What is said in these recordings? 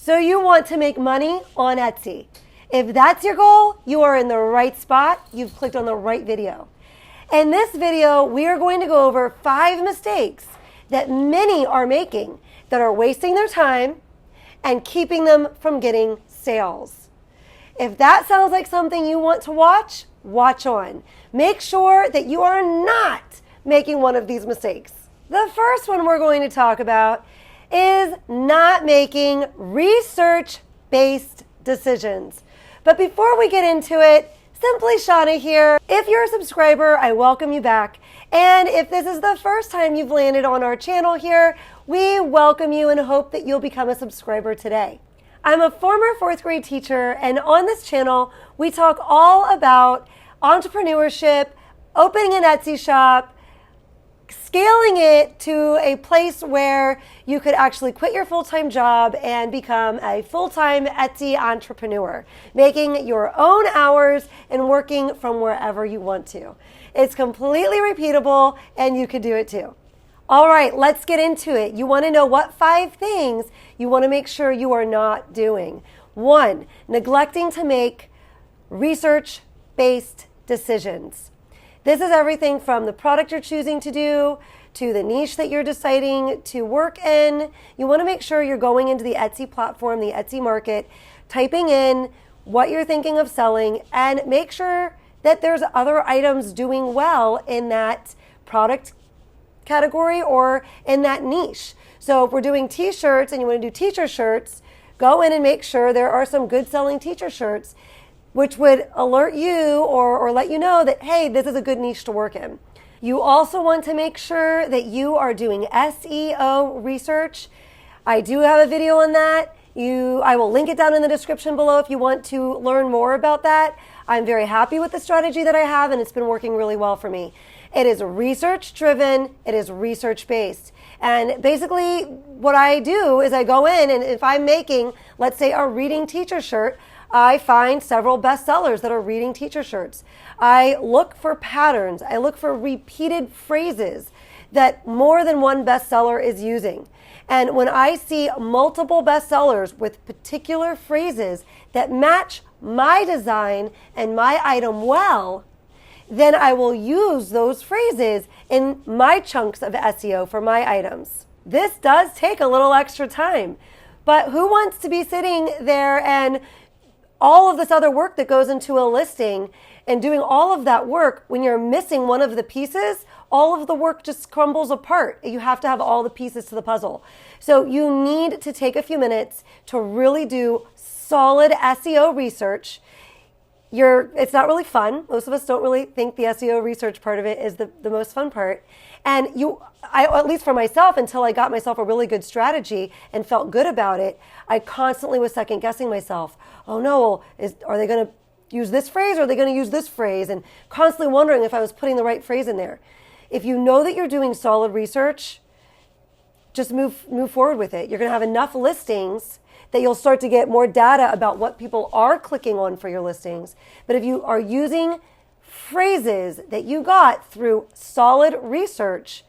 So you want to make money on Etsy. If that's your goal, you are in the right spot. You've clicked on the right video. In this video, we are going to go over 5 mistakes that many are making that are wasting their time and keeping them from getting sales. If that sounds like something you want to watch, watch on. Make sure that you are not making one of these mistakes. The first one we're going to talk about is not making research-based decisions. But before we get into it, Simply Shawna here. If you're a subscriber, I welcome you back. And if this is the first time you've landed on our channel here, we welcome you and hope that you'll become a subscriber today. I'm a former 4th grade teacher, and on this channel, we talk all about entrepreneurship, opening an Etsy shop, scaling it to a place where you could actually quit your full-time job and become a full-time Etsy entrepreneur, making your own hours and working from wherever you want to. It's completely repeatable and you could do it too. All right, let's get into it. You want to know what 5 things you want to make sure you are not doing. 1, neglecting to make research-based decisions. This is everything from the product you're choosing to do, to the niche that you're deciding to work in. You want to make sure you're going into the Etsy platform, the Etsy market, typing in what you're thinking of selling, and make sure that there's other items doing well in that product category or in that niche. So if we're doing t-shirts and you want to do teacher shirts, go in and make sure there are some good selling teacher shirts, which would alert you or let you know that, hey, this is a good niche to work in. You also want to make sure that you are doing SEO research. I do have a video on that. I will link it down in the description below if you want to learn more about that. I'm very happy with the strategy that I have, and it's been working really well for me. It is research driven, it is research based. And basically what I do is I go in, and if I'm making, let's say, a reading teacher shirt, I find several bestsellers that are reading teacher shirts. I look for patterns. I look for repeated phrases that more than one bestseller is using. And when I see multiple bestsellers with particular phrases that match my design and my item well, then I will use those phrases in my chunks of SEO for my items. This does take a little extra time, but who wants to be sitting there and all of this other work that goes into a listing and doing all of that work when you're missing one of the pieces? All of the work just crumbles apart. You have to have all the pieces to the puzzle. So you need to take a few minutes to really do solid SEO research. It's not really fun. Most of us don't really think the SEO research part of it is the most fun part. And at least for myself, until I got myself a really good strategy and felt good about it, I constantly was second guessing myself. Oh no, are they going to use this phrase or are they going to use this phrase? And constantly wondering if I was putting the right phrase in there. If you know that you're doing solid research, just move forward with it. You're going to have enough listings that you'll start to get more data about what people are clicking on for your listings. But if you are using phrases that you got through solid research,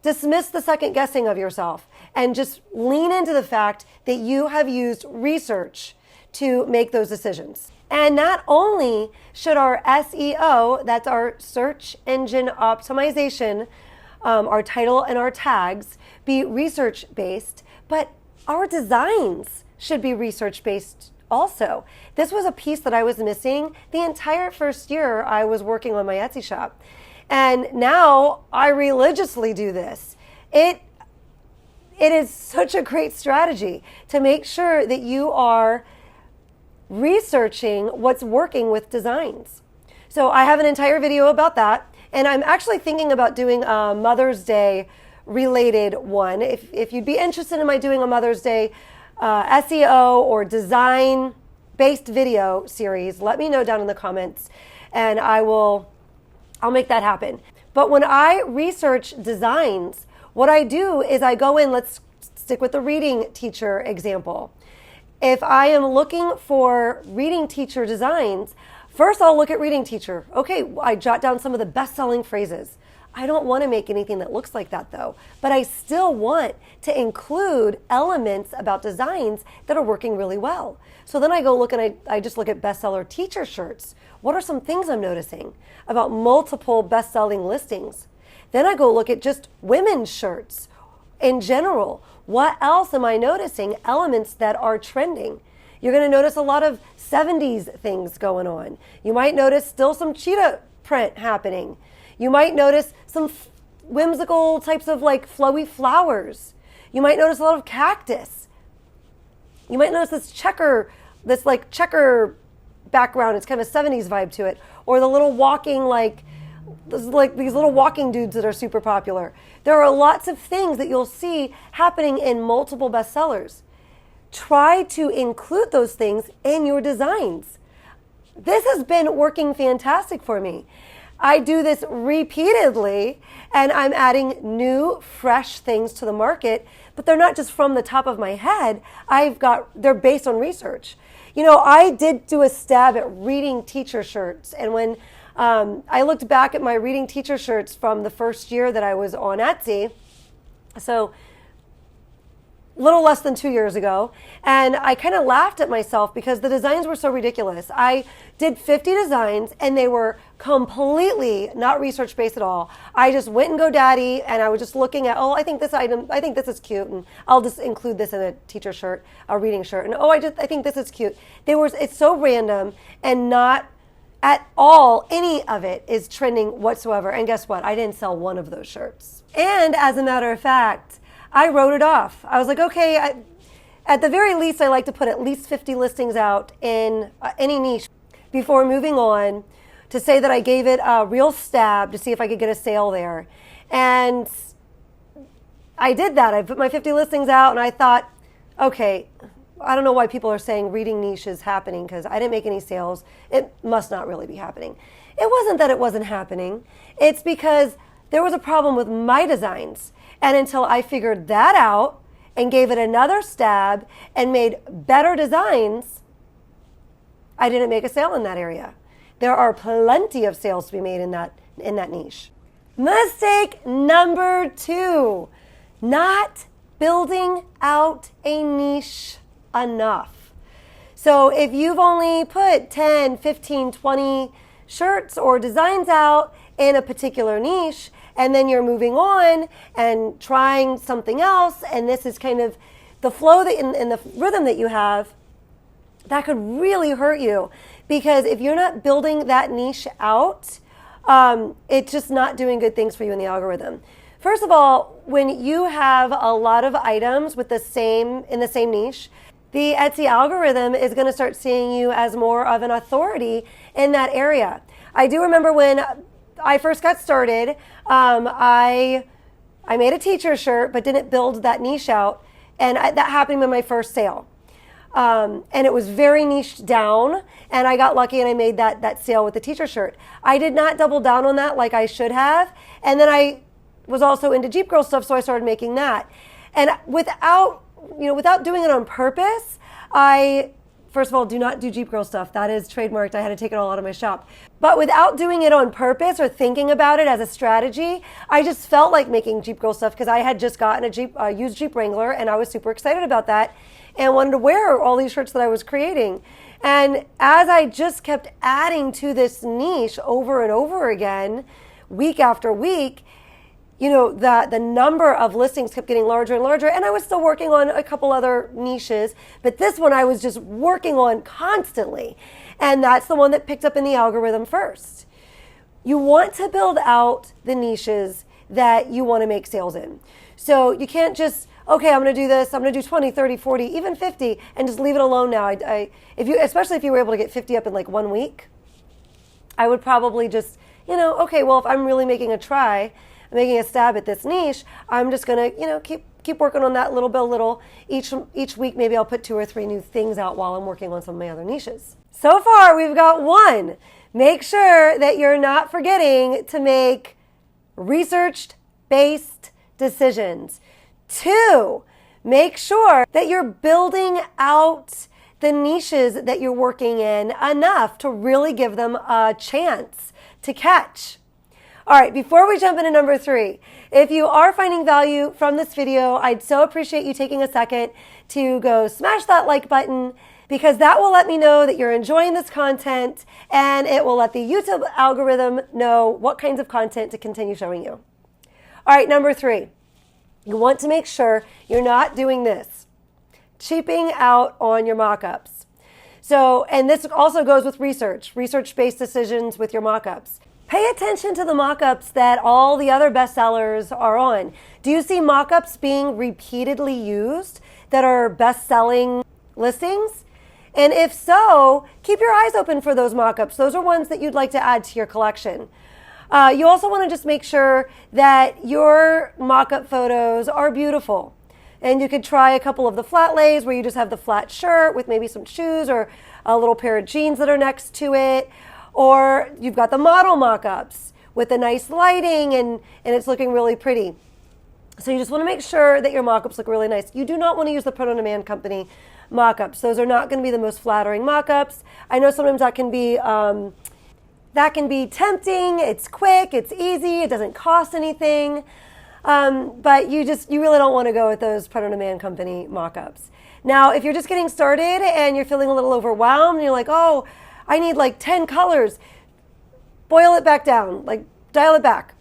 dismiss the second guessing of yourself and just lean into the fact that you have used research to make those decisions. And not only should our SEO, that's our search engine optimization, our title and our tags, be research-based, but our designs should be research-based also. This was a piece that I was missing the entire first year I was working on my Etsy shop. And now I religiously do this. It is such a great strategy to make sure that you are researching what's working with designs. So I have an entire video about that. And I'm actually thinking about doing a Mother's Day related one. If you'd be interested in my doing a Mother's Day SEO or design based video series, let me know down in the comments and I'll make that happen. But when I research designs, what I do is I go in, let's stick with the reading teacher example. If I am looking for reading teacher designs, first I'll look at reading teacher. Okay, I jot down some of the best-selling phrases. I don't want to make anything that looks like that though, but I still want to include elements about designs that are working really well. So then I go look and I just look at bestseller teacher shirts. What are some things I'm noticing about multiple best-selling listings? Then I go look at just women's shirts in general. What else am I noticing? Elements that are trending. You're going to notice a lot of 70s things going on. You might notice still some cheetah print happening. You might notice some whimsical types of like flowy flowers. You might notice a lot of cactus. You might notice this checker background. It's kind of a 70s vibe to it. Or the little walking these little walking dudes that are super popular. There are lots of things that you'll see happening in multiple bestsellers. Try to include those things in your designs. This has been working fantastic for me. I do this repeatedly, and I'm adding new, fresh things to the market, but they're not just from the top of my head. They're based on research. You know, I did do a stab at reading teacher shirts, and when I looked back at my reading teacher shirts from the first year that I was on Etsy, so little less than 2 years ago, and I kind of laughed at myself because the designs were so ridiculous. I did 50 designs and they were completely not research based at all. I just went and GoDaddy and I was just looking at, I think this is cute, and I'll just include this in a teacher shirt, a reading shirt, and I think this is cute. It's so random and not at all any of it is trending whatsoever. And guess what? I didn't sell one of those shirts. And as a matter of fact, I wrote it off. I was like, okay, at the very least, I like to put at least 50 listings out in any niche before moving on, to say that I gave it a real stab to see if I could get a sale there. And I did that. I put my 50 listings out and I thought, okay, I don't know why people are saying reading niche is happening because I didn't make any sales. It must not really be happening. It wasn't that it wasn't happening. It's because there was a problem with my designs. And until I figured that out and gave it another stab and made better designs, I didn't make a sale in that area. There are plenty of sales to be made in that niche. Mistake number 2, not building out a niche enough. So if you've only put 10, 15, 20 shirts or designs out in a particular niche, and then you're moving on and trying something else, and this is kind of the flow and the rhythm that you have, that could really hurt you. Because if you're not building that niche out, it's just not doing good things for you in the algorithm. First of all, when you have a lot of items in the same niche, the Etsy algorithm is going to start seeing you as more of an authority in that area. I do remember when I first got started, I made a teacher shirt but didn't build that niche out, and that happened in my first sale. And it was very niched down, and I got lucky and I made that sale with the teacher shirt. I did not double down on that like I should have, and then I was also into Jeep Girl stuff, so I started making that. And without doing it on purpose, first of all, do not do Jeep Girl stuff. That is trademarked. I had to take it all out of my shop. But without doing it on purpose or thinking about it as a strategy, I just felt like making Jeep Girl stuff because I had just gotten a used Jeep Wrangler, and I was super excited about that and wanted to wear all these shirts that I was creating. And as I just kept adding to this niche over and over again, week after week, the number of listings kept getting larger and larger, and I was still working on a couple other niches, but this one I was just working on constantly, and that's the one that picked up in the algorithm first. You want to build out the niches that you want to make sales in. So you can't just, okay, I'm going to do this, I'm going to do 20, 30, 40, even 50, and just leave it alone now. Especially if you were able to get 50 up in like 1 week, I would probably just, okay, well, if I'm really making a stab at this niche, I'm just going to, keep working on that little by little. Each week, maybe I'll put 2 or 3 new things out while I'm working on some of my other niches. So far, we've got 1. Make sure that you're not forgetting to make research-based decisions. 2, make sure that you're building out the niches that you're working in enough to really give them a chance to catch. All right, before we jump into number 3, if you are finding value from this video, I'd so appreciate you taking a second to go smash that like button, because that will let me know that you're enjoying this content, and it will let the YouTube algorithm know what kinds of content to continue showing you. All right, number 3, you want to make sure you're not doing this, cheaping out on your mock-ups. So, and this also goes with research-based decisions with your mock-ups. Pay attention to the mock-ups that all the other bestsellers are on. Do you see mock-ups being repeatedly used that are best-selling listings? And if so, keep your eyes open for those mock-ups. Those are ones that you'd like to add to your collection. You also want to just make sure that your mock-up photos are beautiful. And you could try a couple of the flat lays where you just have the flat shirt with maybe some shoes or a little pair of jeans that are next to it. Or you've got the model mock-ups with the nice lighting and it's looking really pretty. So you just want to make sure that your mock-ups look really nice. You do not want to use the print-on-demand company mock-ups. Those are not going to be the most flattering mock-ups. I know sometimes that can be tempting. It's quick, it's easy, it doesn't cost anything. But you really don't want to go with those print-on-demand company mock-ups. Now, if you're just getting started and you're feeling a little overwhelmed and you're like, oh, I need like 10 colors, boil it back down, like dial it back.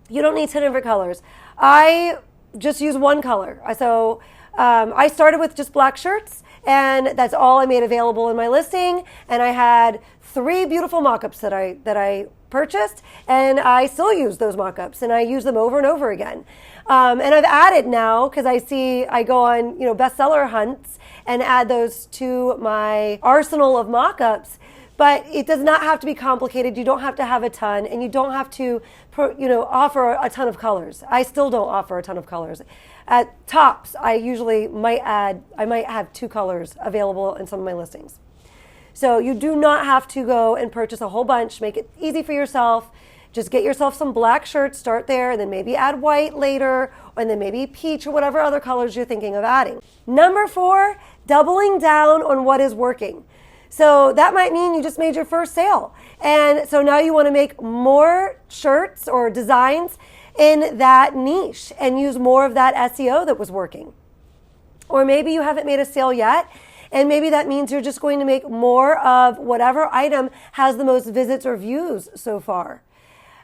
You don't need 10 different colors. I just use one color. So I started with just black shirts, and that's all I made available in my listing. And I had 3 beautiful mock-ups that I purchased, and I still use those mock-ups, and I use them over and over again. And I've added now, because I go on bestseller hunts and add those to my arsenal of mock-ups. But it does not have to be complicated. You don't have to have a ton, and you don't have to offer a ton of colors. I still don't offer a ton of colors. At tops, I usually might have 2 colors available in some of my listings. So you do not have to go and purchase a whole bunch. Make it easy for yourself. Just get yourself some black shirts, start there, and then maybe add white later, and then maybe peach or whatever other colors you're thinking of adding. Number 4, doubling down on what is working. So that might mean you just made your first sale. And so now you want to make more shirts or designs in that niche and use more of that SEO that was working. Or maybe you haven't made a sale yet, and maybe that means you're just going to make more of whatever item has the most visits or views so far.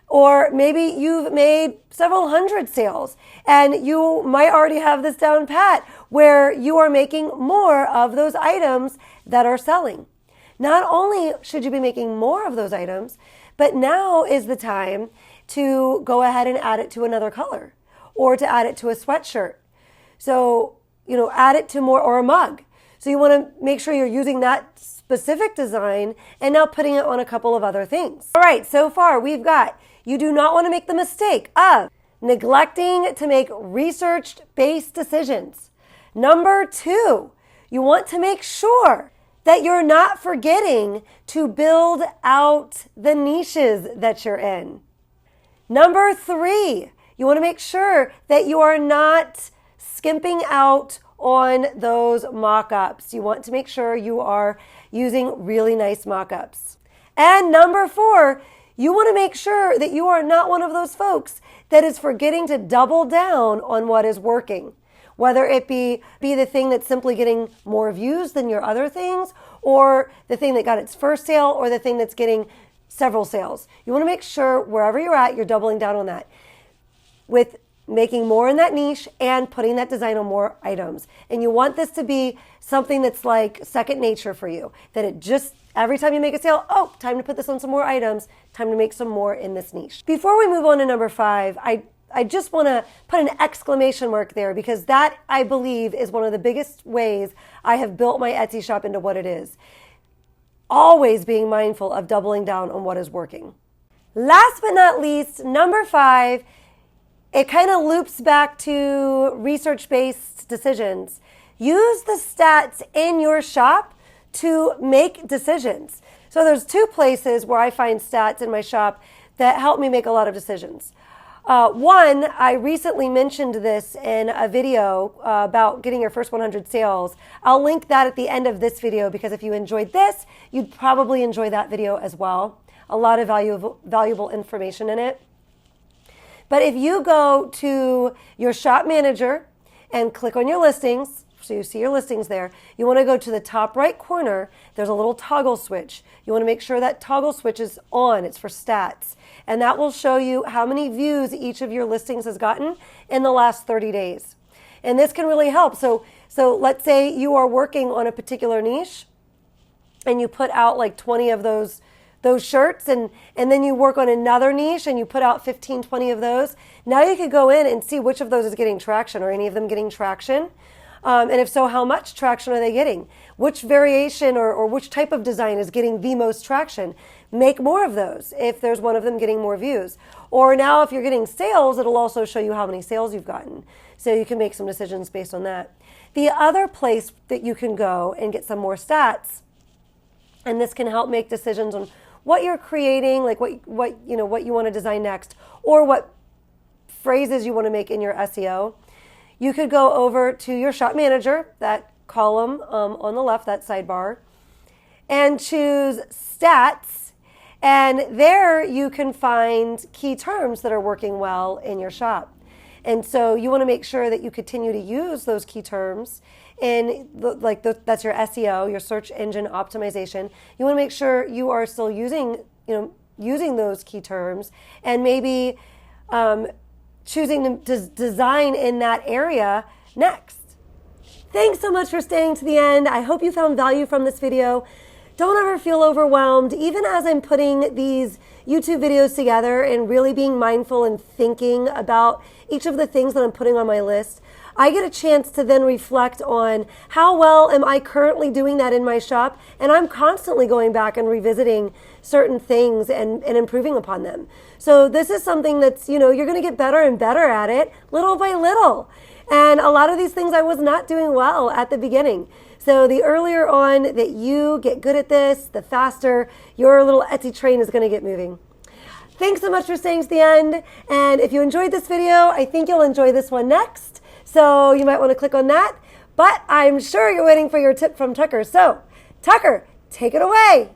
Or maybe you've made several hundred sales and you might already have this down pat where you are making more of those items that are selling. Not only should you be making more of those items, but now is the time to go ahead and add it to another color or to add it to a sweatshirt. So, add it to more, or a mug. So you want to make sure you're using that specific design and now putting it on a couple of other things. All right, so far we've got, you do not want to make the mistake of neglecting to make research-based decisions. Number 2, you want to make sure that you're not forgetting to build out the niches that you're in. Number 3, you want to make sure that you are not skimping out on those mock-ups. You want to make sure you are using really nice mock-ups. And number 4, you want to make sure that you are not one of those folks that is forgetting to double down on what is working. Whether it be the thing that's simply getting more views than your other things, or the thing that got its first sale, or the thing that's getting several sales. You want to make sure wherever you're at, you're doubling down on that with making more in that niche and putting that design on more items. And you want this to be something that's like second nature for you, that it just, every time you make a sale, oh, time to put this on some more items, time to make some more in this niche. Before we move on to number 5, I just want to put an exclamation mark there, because that, I believe, is one of the biggest ways I have built my Etsy shop into what it is. Always being mindful of doubling down on what is working. Last but not least, number 5, it kind of loops back to research-based decisions. Use the stats in your shop to make decisions. So there's 2 places where I find stats in my shop that help me make a lot of decisions. One, I recently mentioned this in a video about getting your first 100 sales. I'll link that at the end of this video, because if you enjoyed this, you'd probably enjoy that video as well. A lot of valuable information in it. But if you go to your shop manager and click on your listings, so you see your listings there, you want to go to the top right corner. There's a little toggle switch. You want to make sure that toggle switch is on. It's for stats. And that will show you how many views each of your listings has gotten in the last 30 days. And this can really help. So let's say you are working on a particular niche and you put out like 20 of those shirts, and then you work on another niche and you put out 15, 20 of those. Now you could go in and see which of those is getting traction, or any of them getting traction. And if so, how much traction are they getting? Which variation or which type of design is getting the most traction? Make more of those if there's one of them getting more views. Or now if you're getting sales, it'll also show you how many sales you've gotten. So you can make some decisions based on that. The other place that you can go and get some more stats, and this can help make decisions on what you're creating, like what you want to design next, or what phrases you want to make in your SEO. You could go over to your shop manager, that column on the left, that sidebar, and choose stats. And there you can find key terms that are working well in your shop. And so you want to make sure that you continue to use those key terms in that's your SEO, your search engine optimization. You want to make sure you are still using those key terms, and maybe choosing to design in that area next. Thanks so much for staying to the end. I hope you found value from this video. Don't ever feel overwhelmed. Even as I'm putting these YouTube videos together and really being mindful and thinking about each of the things that I'm putting on my list, I get a chance to then reflect on how well am I currently doing that in my shop, and I'm constantly going back and revisiting certain things and improving upon them. So this is something that's, you're going to get better and better at it little by little. And a lot of these things I was not doing well at the beginning. So the earlier on that you get good at this, the faster your little Etsy train is going to get moving. Thanks so much for staying to the end. And if you enjoyed this video, I think you'll enjoy this one next. So you might want to click on that. But I'm sure you're waiting for your tip from Tucker. So Tucker, take it away.